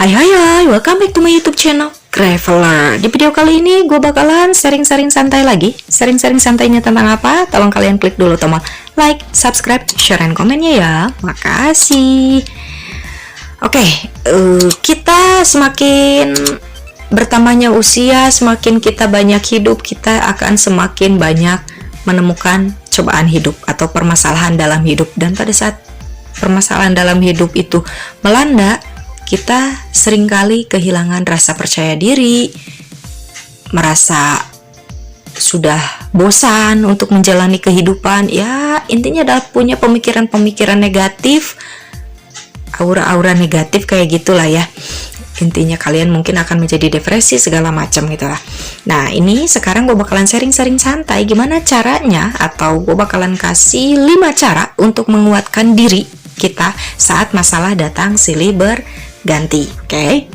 Hai, welcome back to my YouTube channel Graveler. Di video kali ini gue bakalan sharing-sharing santai lagi. Sharing-sharing santainya tentang apa? Tolong kalian klik dulu tombol like, subscribe, share, dan komennya ya. Makasih. Oke, kita semakin bertambahnya usia, semakin kita banyak hidup, kita akan semakin banyak menemukan cobaan hidup atau permasalahan dalam hidup. Dan pada saat permasalahan dalam hidup itu melanda, kita seringkali kehilangan rasa percaya diri, merasa sudah bosan untuk menjalani kehidupan. Ya, intinya adalah punya pemikiran-pemikiran negatif, aura-aura negatif kayak gitulah ya. Intinya kalian mungkin akan menjadi depresi segala macam gitu lah. Nah, ini sekarang gue bakalan sharing-sharing santai gimana caranya, atau gue bakalan kasih 5 cara untuk menguatkan diri kita saat masalah datang silih berganti. Oke?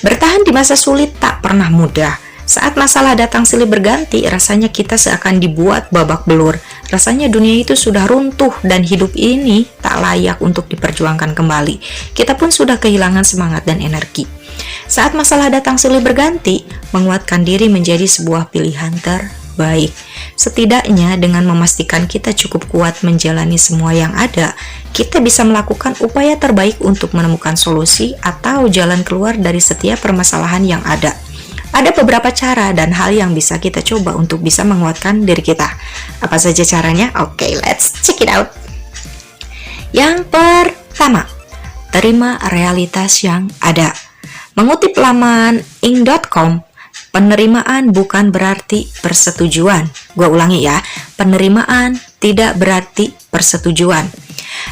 Bertahan di masa sulit tak pernah mudah. Saat masalah datang silih berganti, rasanya kita seakan dibuat babak belur. Rasanya dunia itu sudah runtuh dan hidup ini tak layak untuk diperjuangkan kembali. Kita pun sudah kehilangan semangat dan energi. Saat masalah datang silih berganti, menguatkan diri menjadi sebuah pilihan terbaik. Setidaknya dengan memastikan kita cukup kuat menjalani semua yang ada, kita bisa melakukan upaya terbaik untuk menemukan solusi atau jalan keluar dari setiap permasalahan yang ada. Ada beberapa cara dan hal yang bisa kita coba untuk bisa menguatkan diri kita. Apa saja caranya? Oke, let's check it out. Yang pertama, terima realitas yang ada. Mengutip laman ing.com, penerimaan bukan berarti persetujuan. Gue ulangi ya, penerimaan tidak berarti persetujuan.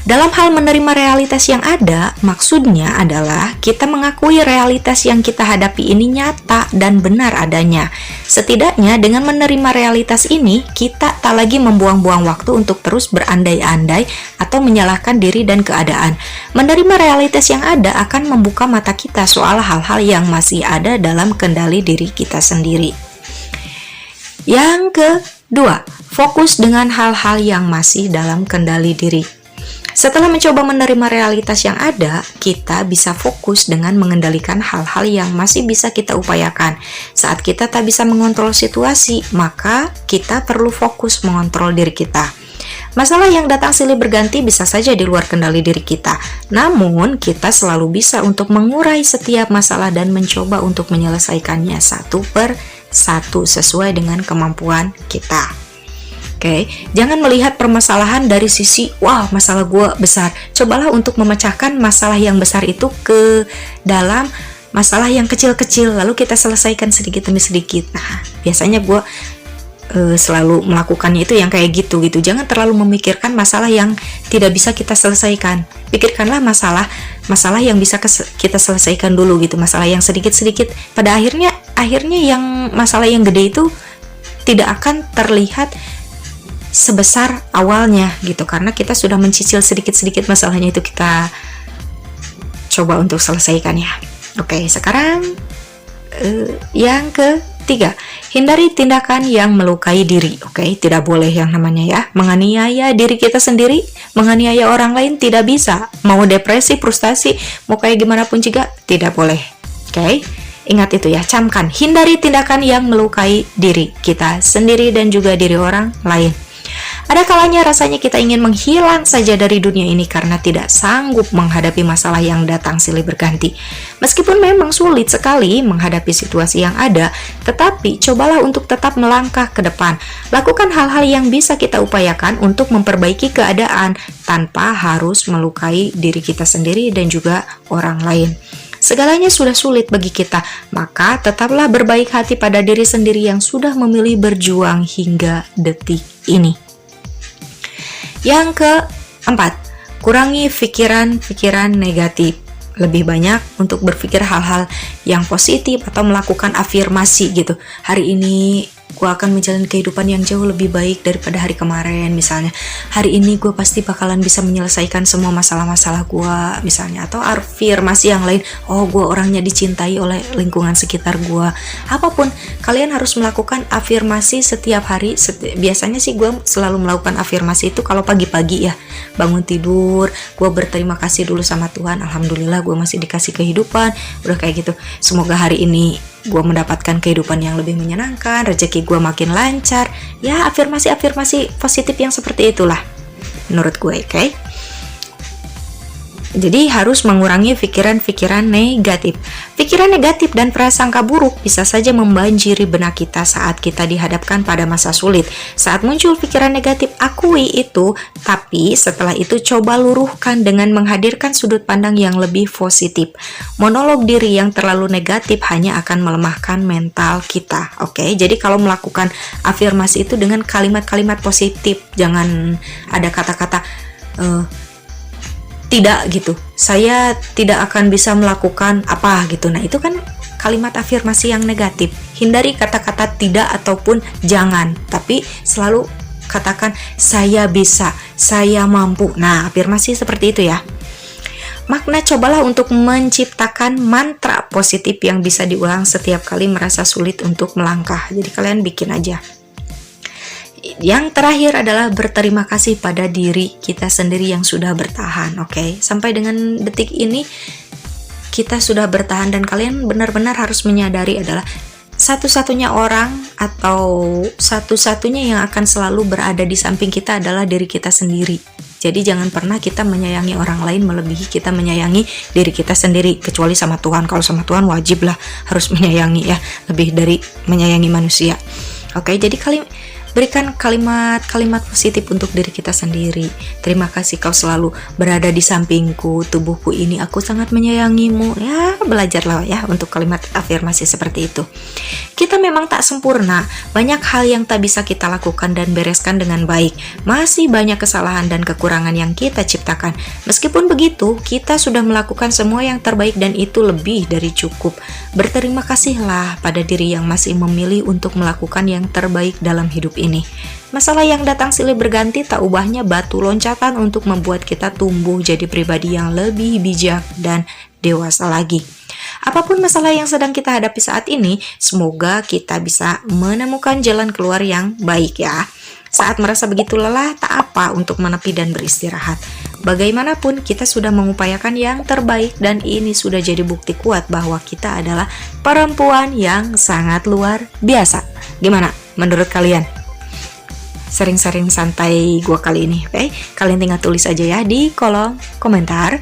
Dalam hal menerima realitas yang ada, maksudnya adalah kita mengakui realitas yang kita hadapi ini nyata dan benar adanya. Setidaknya dengan menerima realitas ini, kita tak lagi membuang-buang waktu untuk terus berandai-andai atau menyalahkan diri dan keadaan. Menerima realitas yang ada akan membuka mata kita soal hal-hal yang masih ada dalam kendali diri kita sendiri. Yang kedua, fokus dengan hal-hal yang masih dalam kendali diri. Setelah mencoba menerima realitas yang ada, kita bisa fokus dengan mengendalikan hal-hal yang masih bisa kita upayakan. Saat kita tak bisa mengontrol situasi, maka kita perlu fokus mengontrol diri kita. Masalah yang datang silih berganti bisa saja di luar kendali diri kita. Namun, kita selalu bisa untuk mengurai setiap masalah dan mencoba untuk menyelesaikannya satu per satu sesuai dengan kemampuan kita. Oke, jangan melihat permasalahan dari sisi, wah masalah gue besar. Cobalah untuk memecahkan masalah yang besar itu ke dalam masalah yang kecil-kecil, lalu kita selesaikan sedikit demi sedikit. Nah, biasanya gue selalu melakukannya itu yang kayak gitu. Jangan terlalu memikirkan masalah yang tidak bisa kita selesaikan. Pikirkanlah masalah yang bisa kita selesaikan dulu gitu. Masalah yang sedikit-sedikit. Pada akhirnya yang masalah yang gede itu tidak akan terlihat sebesar awalnya gitu, karena kita sudah mencicil sedikit-sedikit masalahnya itu kita coba untuk selesaikan ya. Oke, sekarang yang ketiga, hindari tindakan yang melukai diri. Oke, tidak boleh yang namanya ya menganiaya diri kita sendiri, menganiaya orang lain tidak bisa. Mau depresi, frustasi, mau kayak gimana pun juga tidak boleh. Oke, ingat itu ya, camkan, hindari tindakan yang melukai diri kita sendiri dan juga diri orang lain. Ada kalanya rasanya kita ingin menghilang saja dari dunia ini karena tidak sanggup menghadapi masalah yang datang silih berganti. Meskipun memang sulit sekali menghadapi situasi yang ada, tetapi cobalah untuk tetap melangkah ke depan. Lakukan hal-hal yang bisa kita upayakan untuk memperbaiki keadaan tanpa harus melukai diri kita sendiri dan juga orang lain. Segalanya sudah sulit bagi kita, maka tetaplah berbaik hati pada diri sendiri yang sudah memilih berjuang hingga detik ini. Yang keempat, kurangi pikiran-pikiran negatif. Lebih banyak untuk berpikir hal-hal yang positif atau melakukan afirmasi gitu. Hari ini gue akan menjalani kehidupan yang jauh lebih baik daripada hari kemarin. Misalnya hari ini gue pasti bakalan bisa menyelesaikan semua masalah-masalah gue misalnya, atau afirmasi yang lain, oh gue orangnya dicintai oleh lingkungan sekitar gue. Apapun, kalian harus melakukan afirmasi setiap hari. Biasanya sih gue selalu melakukan afirmasi itu kalau pagi-pagi ya, bangun tidur gue berterima kasih dulu sama Tuhan, alhamdulillah gue masih dikasih kehidupan, udah kayak gitu. Semoga hari ini gue mendapatkan kehidupan yang lebih menyenangkan, rezeki gue makin lancar. Ya, afirmasi-afirmasi positif yang seperti itulah menurut gue, oke? Jadi harus mengurangi pikiran-pikiran negatif. Pikiran negatif dan prasangka buruk bisa saja membanjiri benak kita saat kita dihadapkan pada masa sulit. Saat muncul pikiran negatif, akui itu, tapi setelah itu coba luruhkan dengan menghadirkan sudut pandang yang lebih positif. Monolog diri yang terlalu negatif hanya akan melemahkan mental kita. Oke, jadi kalau melakukan afirmasi itu dengan kalimat-kalimat positif, jangan ada kata-kata tidak gitu, saya tidak akan bisa melakukan apa gitu. Nah itu kan kalimat afirmasi yang negatif. Hindari kata-kata tidak ataupun jangan, tapi selalu katakan saya bisa, saya mampu. Nah, afirmasi seperti itu ya. Makna, cobalah untuk menciptakan mantra positif yang bisa diulang setiap kali merasa sulit untuk melangkah. Jadi kalian bikin aja. Yang terakhir adalah berterima kasih pada diri kita sendiri yang sudah bertahan. Oke, sampai dengan detik ini kita sudah bertahan, dan kalian benar-benar harus menyadari adalah satu-satunya orang atau satu-satunya yang akan selalu berada di samping kita adalah diri kita sendiri. Jadi jangan pernah kita menyayangi orang lain melebihi kita menyayangi diri kita sendiri, kecuali sama Tuhan. Kalau sama Tuhan wajib lah harus menyayangi ya, lebih dari menyayangi manusia. Oke, jadi berikan kalimat-kalimat positif untuk diri kita sendiri. Terima kasih kau selalu berada di sampingku, tubuhku ini aku sangat menyayangimu. Ya, belajarlah ya untuk kalimat afirmasi seperti itu. Kita memang tak sempurna, banyak hal yang tak bisa kita lakukan dan bereskan dengan baik. Masih banyak kesalahan dan kekurangan yang kita ciptakan. Meskipun begitu, kita sudah melakukan semua yang terbaik dan itu lebih dari cukup. Berterima kasihlah pada diri yang masih memilih untuk melakukan yang terbaik dalam hidup ini. Masalah yang datang silih berganti tak ubahnya batu loncatan untuk membuat kita tumbuh jadi pribadi yang lebih bijak dan dewasa lagi. Apapun masalah yang sedang kita hadapi saat ini, semoga kita bisa menemukan jalan keluar yang baik ya. Saat merasa begitu lelah, tak apa untuk menepi dan beristirahat. Bagaimanapun kita sudah mengupayakan yang terbaik, dan ini sudah jadi bukti kuat bahwa kita adalah perempuan yang sangat luar biasa. Gimana menurut kalian? Sering-sering santai gue kali ini, oke? Kalian tinggal tulis aja ya di kolom komentar.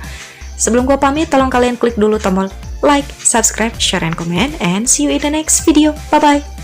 Sebelum gue pamit, tolong kalian klik dulu tombol like, subscribe, share, and comment, and see you in the next video. Bye-bye!